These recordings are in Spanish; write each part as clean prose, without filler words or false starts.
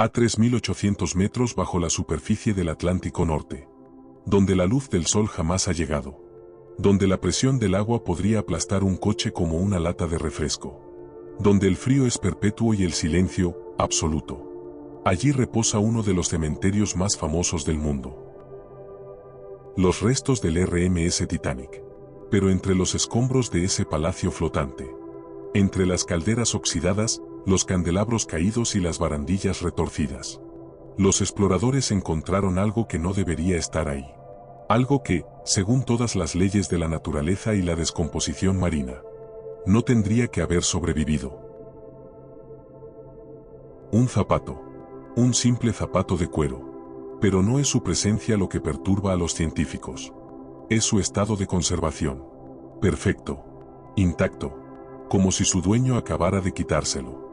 a 3.800 metros bajo la superficie del Atlántico Norte, donde la luz del sol jamás ha llegado, donde la presión del agua podría aplastar un coche como una lata de refresco, donde el frío es perpetuo y el silencio, absoluto. Allí reposa uno de los cementerios más famosos del mundo. Los restos del RMS Titanic. Pero entre los escombros de ese palacio flotante, entre las calderas oxidadas, los candelabros caídos y las barandillas retorcidas, los exploradores encontraron algo que no debería estar ahí. Algo que, según todas las leyes de la naturaleza y la descomposición marina, no tendría que haber sobrevivido. Un zapato. Un simple zapato de cuero. Pero no es su presencia lo que perturba a los científicos. Es su estado de conservación. Perfecto. Intacto. Como si su dueño acabara de quitárselo.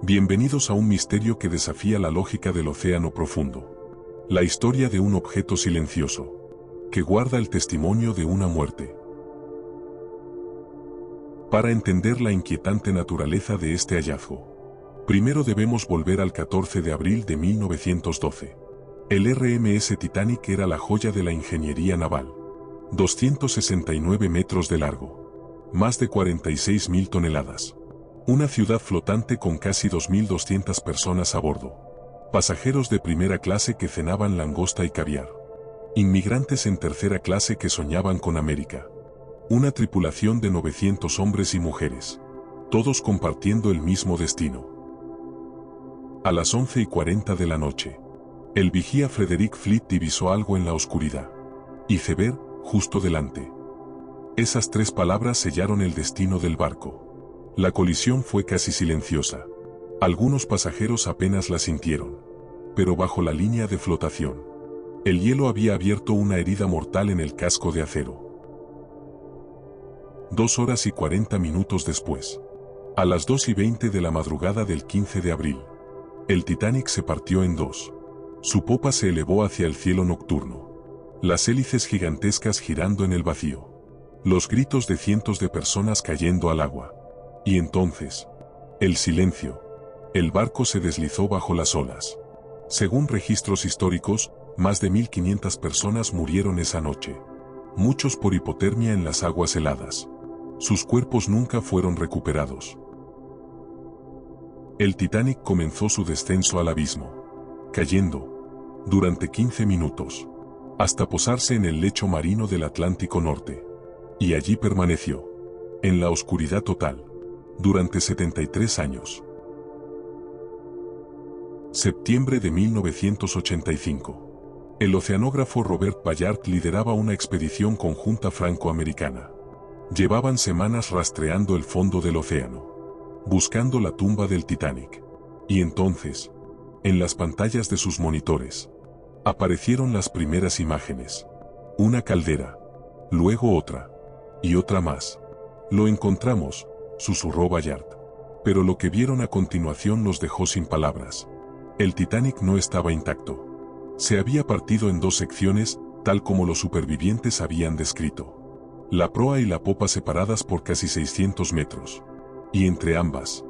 Bienvenidos a un misterio que desafía la lógica del océano profundo. La historia de un objeto silencioso, que guarda el testimonio de una muerte. Para entender la inquietante naturaleza de este hallazgo, primero debemos volver al 14 de abril de 1912. El RMS Titanic era la joya de la ingeniería naval. 269 metros de largo. Más de 46.000 toneladas. Una ciudad flotante con casi 2.200 personas a bordo. Pasajeros de primera clase que cenaban langosta y caviar. Inmigrantes en tercera clase que soñaban con América. Una tripulación de 900 hombres y mujeres. Todos compartiendo el mismo destino. A las 11:40 de la noche, el vigía Frederick Fleet divisó algo en la oscuridad. Iceberg, justo delante. Esas tres palabras sellaron el destino del barco. La colisión fue casi silenciosa. Algunos pasajeros apenas la sintieron. Pero bajo la línea de flotación, el hielo había abierto una herida mortal en el casco de acero. 2 horas y 40 minutos después, a las 2:20 de la madrugada del 15 de abril, el Titanic se partió en dos. Su popa se elevó hacia el cielo nocturno. Las hélices gigantescas girando en el vacío. Los gritos de cientos de personas cayendo al agua. Y entonces, el silencio. El barco se deslizó bajo las olas. Según registros históricos, más de 1.500 personas murieron esa noche. Muchos por hipotermia en las aguas heladas. Sus cuerpos nunca fueron recuperados. El Titanic comenzó su descenso al abismo, cayendo, durante 15 minutos, hasta posarse en el lecho marino del Atlántico Norte. Y allí permaneció, en la oscuridad total, durante 73 años. Septiembre de 1985. El oceanógrafo Robert Ballard lideraba una expedición conjunta franco-americana. Llevaban semanas rastreando el fondo del océano, buscando la tumba del Titanic. Y entonces, en las pantallas de sus monitores, aparecieron las primeras imágenes. Una caldera, luego otra, y otra más. Lo encontramos, susurró Ballard. Pero lo que vieron a continuación los dejó sin palabras. El Titanic no estaba intacto. Se había partido en dos secciones, tal como los supervivientes habían descrito. La proa y la popa separadas por casi 600 metros. Y entre ambas,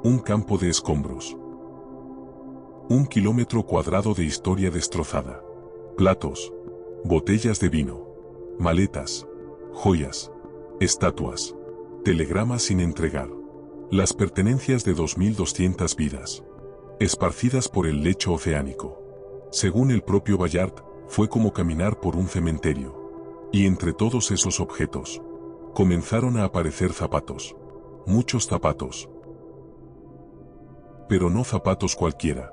un campo de escombros. 1 kilómetro cuadrado de historia destrozada. Platos, botellas de vino, maletas, joyas, estatuas, telegramas sin entregar. Las pertenencias de 2.200 vidas, esparcidas por el lecho oceánico. Según el propio Ballard, fue como caminar por un cementerio. Y entre todos esos objetos, comenzaron a aparecer zapatos. Muchos zapatos. Pero no zapatos cualquiera.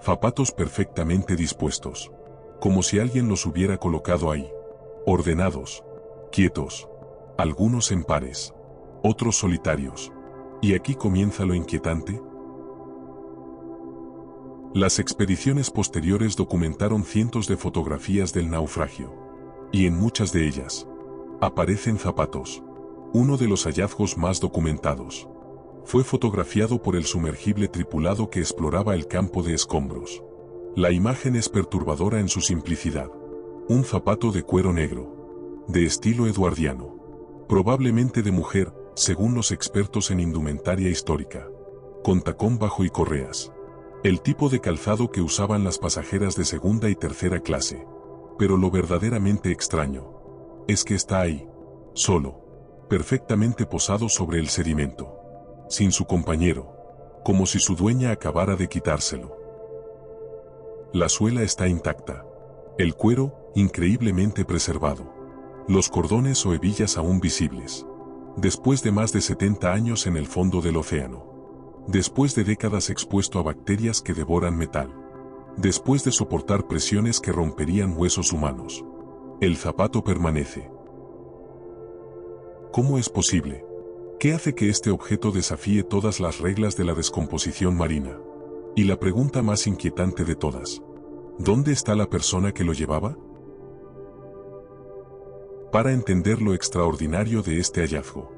Zapatos perfectamente dispuestos. Como si alguien los hubiera colocado ahí. Ordenados. Quietos. Algunos en pares. Otros solitarios. ¿Y aquí comienza lo inquietante? Las expediciones posteriores documentaron cientos de fotografías del naufragio. Y en muchas de ellas, aparecen zapatos. Uno de los hallazgos más documentados. Fue fotografiado por el sumergible tripulado que exploraba el campo de escombros. La imagen es perturbadora en su simplicidad. Un zapato de cuero negro. De estilo eduardiano. Probablemente de mujer, según los expertos en indumentaria histórica. Con tacón bajo y correas. El tipo de calzado que usaban las pasajeras de segunda y tercera clase. Pero lo verdaderamente extraño es que está ahí, solo, perfectamente posado sobre el sedimento, sin su compañero, como si su dueña acabara de quitárselo. La suela está intacta, el cuero increíblemente preservado, los cordones o hebillas aún visibles. Después de más de 70 años en el fondo del océano. Después de décadas expuesto a bacterias que devoran metal. Después de soportar presiones que romperían huesos humanos. El zapato permanece. ¿Cómo es posible? ¿Qué hace que este objeto desafíe todas las reglas de la descomposición marina? Y la pregunta más inquietante de todas. ¿Dónde está la persona que lo llevaba? Para entender lo extraordinario de este hallazgo,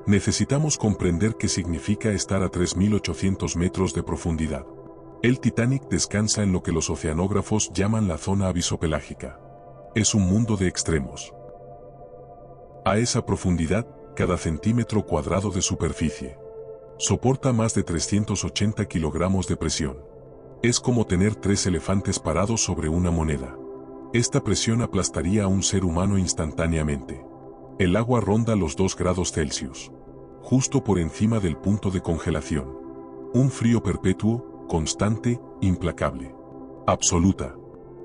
necesitamos comprender qué significa estar a 3.800 metros de profundidad. El Titanic descansa en lo que los oceanógrafos llaman la zona avisopelágica. Es un mundo de extremos. A esa profundidad, cada centímetro cuadrado de superficie soporta más de 380 kilogramos de presión. Es como tener 3 elefantes parados sobre una moneda. Esta presión aplastaría a un ser humano instantáneamente. El agua ronda los 2 grados Celsius, justo por encima del punto de congelación. Un frío perpetuo, constante, implacable. Absoluta.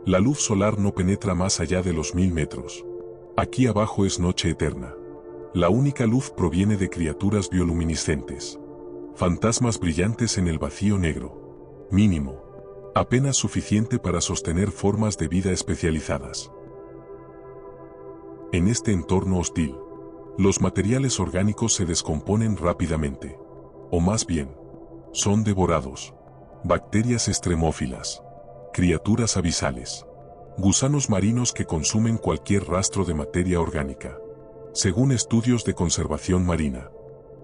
La luz solar no penetra más allá de los 1000 metros. Aquí abajo es noche eterna. La única luz proviene de criaturas bioluminiscentes. Fantasmas brillantes en el vacío negro. Mínimo. Apenas suficiente para sostener formas de vida especializadas. En este entorno hostil, los materiales orgánicos se descomponen rápidamente. O más bien, son devorados. Bacterias extremófilas. Criaturas abisales. Gusanos marinos que consumen cualquier rastro de materia orgánica. Según estudios de conservación marina,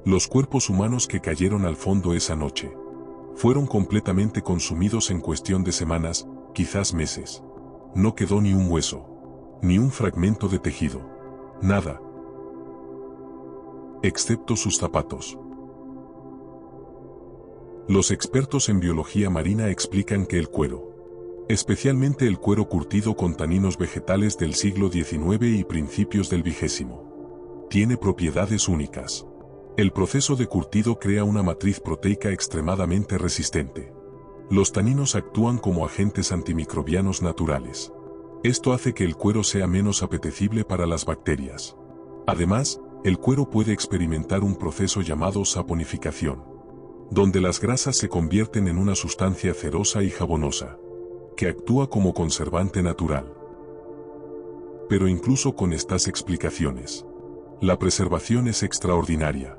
los cuerpos humanos que cayeron al fondo esa noche fueron completamente consumidos en cuestión de semanas, quizás meses. No quedó ni un hueso, ni un fragmento de tejido, nada, excepto sus zapatos. Los expertos en biología marina explican que el cuero, especialmente el cuero curtido con taninos vegetales del siglo XIX y principios del XX, tiene propiedades únicas. El proceso de curtido crea una matriz proteica extremadamente resistente. Los taninos actúan como agentes antimicrobianos naturales. Esto hace que el cuero sea menos apetecible para las bacterias. Además, el cuero puede experimentar un proceso llamado saponificación, donde las grasas se convierten en una sustancia cerosa y jabonosa, que actúa como conservante natural. Pero incluso con estas explicaciones, la preservación es extraordinaria.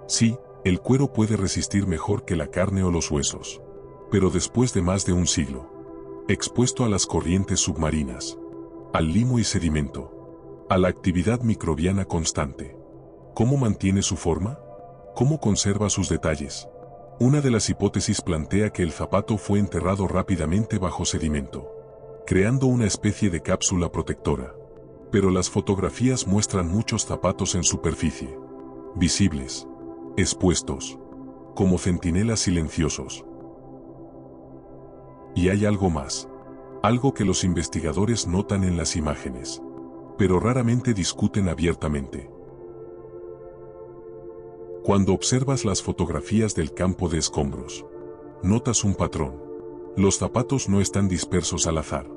Sí, el cuero puede resistir mejor que la carne o los huesos. Pero después de más de un siglo, expuesto a las corrientes submarinas, al limo y sedimento, a la actividad microbiana constante, ¿cómo mantiene su forma? ¿Cómo conserva sus detalles? Una de las hipótesis plantea que el zapato fue enterrado rápidamente bajo sedimento, creando una especie de cápsula protectora. Pero las fotografías muestran muchos zapatos en superficie, visibles, expuestos, como centinelas silenciosos. Y hay algo más, algo que los investigadores notan en las imágenes, pero raramente discuten abiertamente. Cuando observas las fotografías del campo de escombros, notas un patrón. Los zapatos no están dispersos al azar,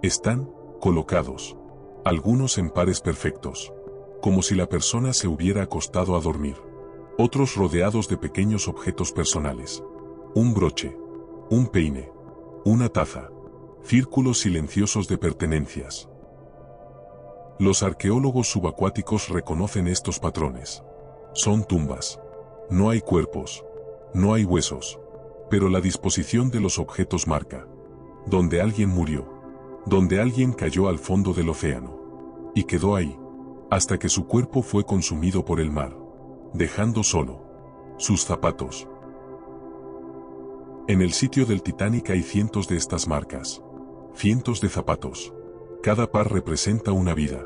están colocados, algunos en pares perfectos, como si la persona se hubiera acostado a dormir. Otros rodeados de pequeños objetos personales. Un broche, un peine, una taza, círculos silenciosos de pertenencias. Los arqueólogos subacuáticos reconocen estos patrones. Son tumbas. No hay cuerpos, no hay huesos, pero la disposición de los objetos marca donde alguien murió, donde alguien cayó al fondo del océano y quedó ahí, hasta que su cuerpo fue consumido por el mar, dejando solo sus zapatos. En el sitio del Titanic hay cientos de estas marcas, cientos de zapatos. Cada par representa una vida,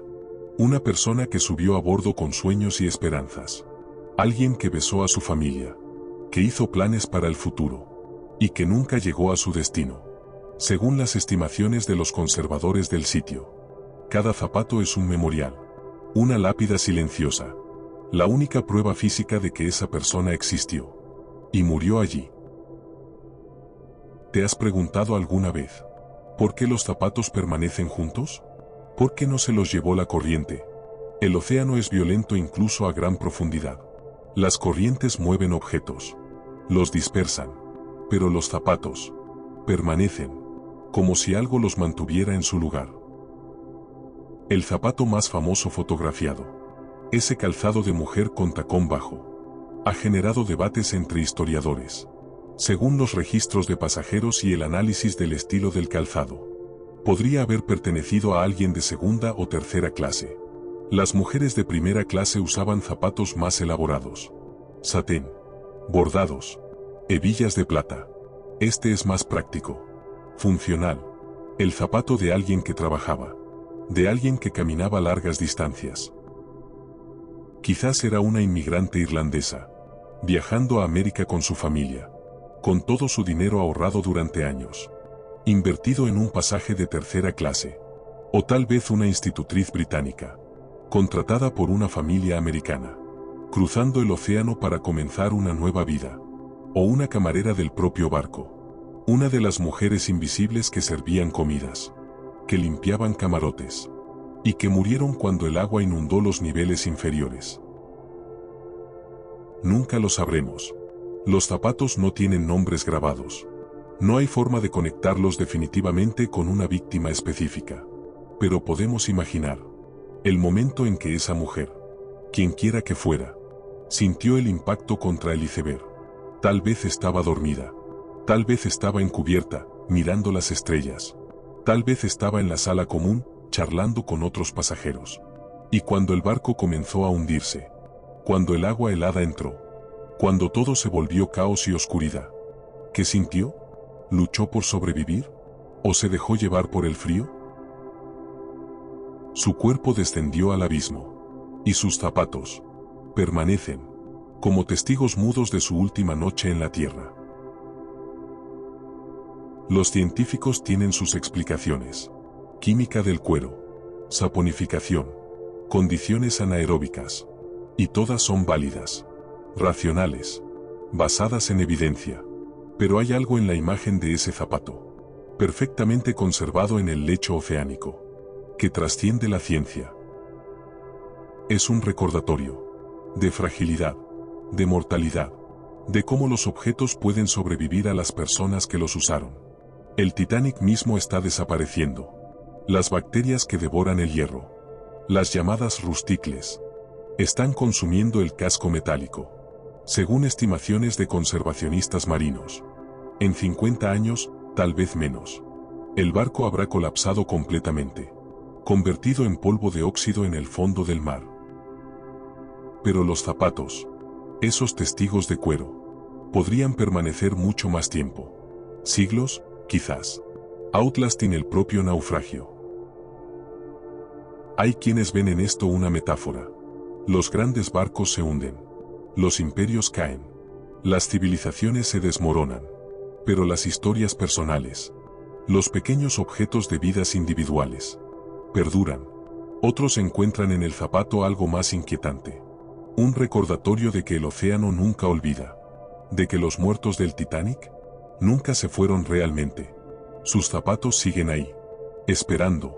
una persona que subió a bordo con sueños y esperanzas, alguien que besó a su familia, que hizo planes para el futuro. y que nunca llegó a su destino. Según las estimaciones de los conservadores del sitio, cada zapato es un memorial, una lápida silenciosa, la única prueba física de que esa persona existió y murió allí. ¿Te has preguntado alguna vez por qué los zapatos permanecen juntos? ¿Por qué no se los llevó la corriente? El océano es violento incluso a gran profundidad. Las corrientes mueven objetos, los dispersan, pero los zapatos permanecen, como si algo los mantuviera en su lugar. El zapato más famoso fotografiado, ese calzado de mujer con tacón bajo, ha generado debates entre historiadores, según los registros de pasajeros y el análisis del estilo del calzado. Podría haber pertenecido a alguien de segunda o tercera clase. Las mujeres de primera clase usaban zapatos más elaborados, satén, bordados, hebillas de plata. Este es más práctico, funcional, el zapato de alguien que trabajaba, de alguien que caminaba largas distancias. Quizás era una inmigrante irlandesa, viajando a América con su familia, con todo su dinero ahorrado durante años, invertido en un pasaje de tercera clase, o tal vez una institutriz británica, contratada por una familia americana, cruzando el océano para comenzar una nueva vida, o una camarera del propio barco, una de las mujeres invisibles que servían comidas, que limpiaban camarotes, y que murieron cuando el agua inundó los niveles inferiores. Nunca lo sabremos. Los zapatos no tienen nombres grabados. No hay forma de conectarlos definitivamente con una víctima específica. Pero podemos imaginar el momento en que esa mujer, quien quiera que fuera, sintió el impacto contra el iceberg. Tal vez estaba dormida. Tal vez estaba encubierta, mirando las estrellas. Tal vez estaba en la sala común, charlando con otros pasajeros. Y cuando el barco comenzó a hundirse, cuando el agua helada entró, cuando todo se volvió caos y oscuridad, ¿qué sintió? ¿Luchó por sobrevivir? ¿O se dejó llevar por el frío? Su cuerpo descendió al abismo, y sus zapatos permanecen como testigos mudos de su última noche en la tierra. Los científicos tienen sus explicaciones: química del cuero, saponificación, condiciones anaeróbicas, y todas son válidas, racionales, basadas en evidencia. Pero hay algo en la imagen de ese zapato, perfectamente conservado en el lecho oceánico, que trasciende la ciencia. Es un recordatorio de fragilidad, de mortalidad, de cómo los objetos pueden sobrevivir a las personas que los usaron. El Titanic mismo está desapareciendo. Las bacterias que devoran el hierro, las llamadas rusticles, están consumiendo el casco metálico. Según estimaciones de conservacionistas marinos, en 50 años, tal vez menos, el barco habrá colapsado completamente, convertido en polvo de óxido en el fondo del mar. Pero los zapatos, esos testigos de cuero, podrían permanecer mucho más tiempo. Siglos, quizás. Outlasting el propio naufragio. Hay quienes ven en esto una metáfora. Los grandes barcos se hunden. Los imperios caen. Las civilizaciones se desmoronan. Pero las historias personales, los pequeños objetos de vidas individuales, perduran. Otros encuentran en el zapato algo más inquietante. Un recordatorio de que el océano nunca olvida. De que los muertos del Titanic nunca se fueron realmente. Sus zapatos siguen ahí, esperando,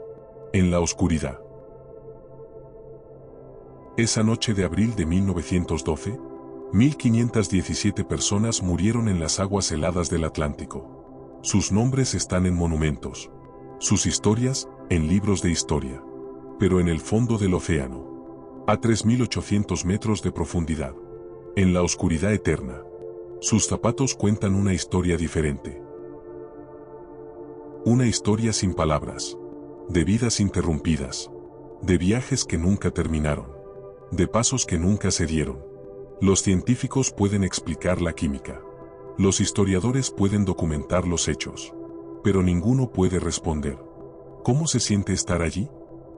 en la oscuridad. Esa noche de abril de 1912, 1517 personas murieron en las aguas heladas del Atlántico. Sus nombres están en monumentos, sus historias en libros de historia. Pero en el fondo del océano, a 3.800 metros de profundidad, en la oscuridad eterna, sus zapatos cuentan una historia diferente. Una historia sin palabras, de vidas interrumpidas, de viajes que nunca terminaron, de pasos que nunca se dieron. Los científicos pueden explicar la química, los historiadores pueden documentar los hechos, pero ninguno puede responder. ¿Cómo se siente estar allí?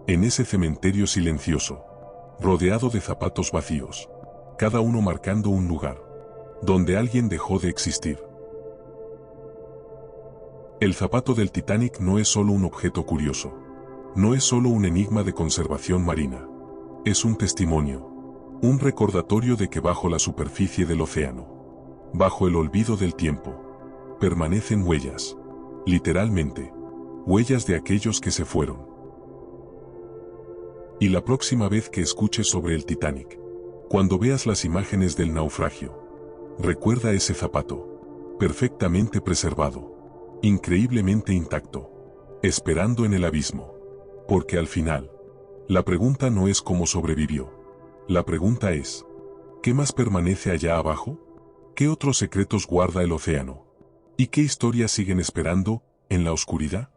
En ese cementerio silencioso, rodeado de zapatos vacíos, cada uno marcando un lugar, donde alguien dejó de existir. El zapato del Titanic no es solo un objeto curioso. No es solo un enigma de conservación marina. Es un testimonio. Un recordatorio de que bajo la superficie del océano, bajo el olvido del tiempo, permanecen huellas. Literalmente, huellas de aquellos que se fueron. Y la próxima vez que escuches sobre el Titanic, cuando veas las imágenes del naufragio, recuerda ese zapato, perfectamente preservado, increíblemente intacto, esperando en el abismo. Porque al final, la pregunta no es cómo sobrevivió. La pregunta es, ¿qué más permanece allá abajo? ¿Qué otros secretos guarda el océano? ¿Y qué historias siguen esperando en la oscuridad?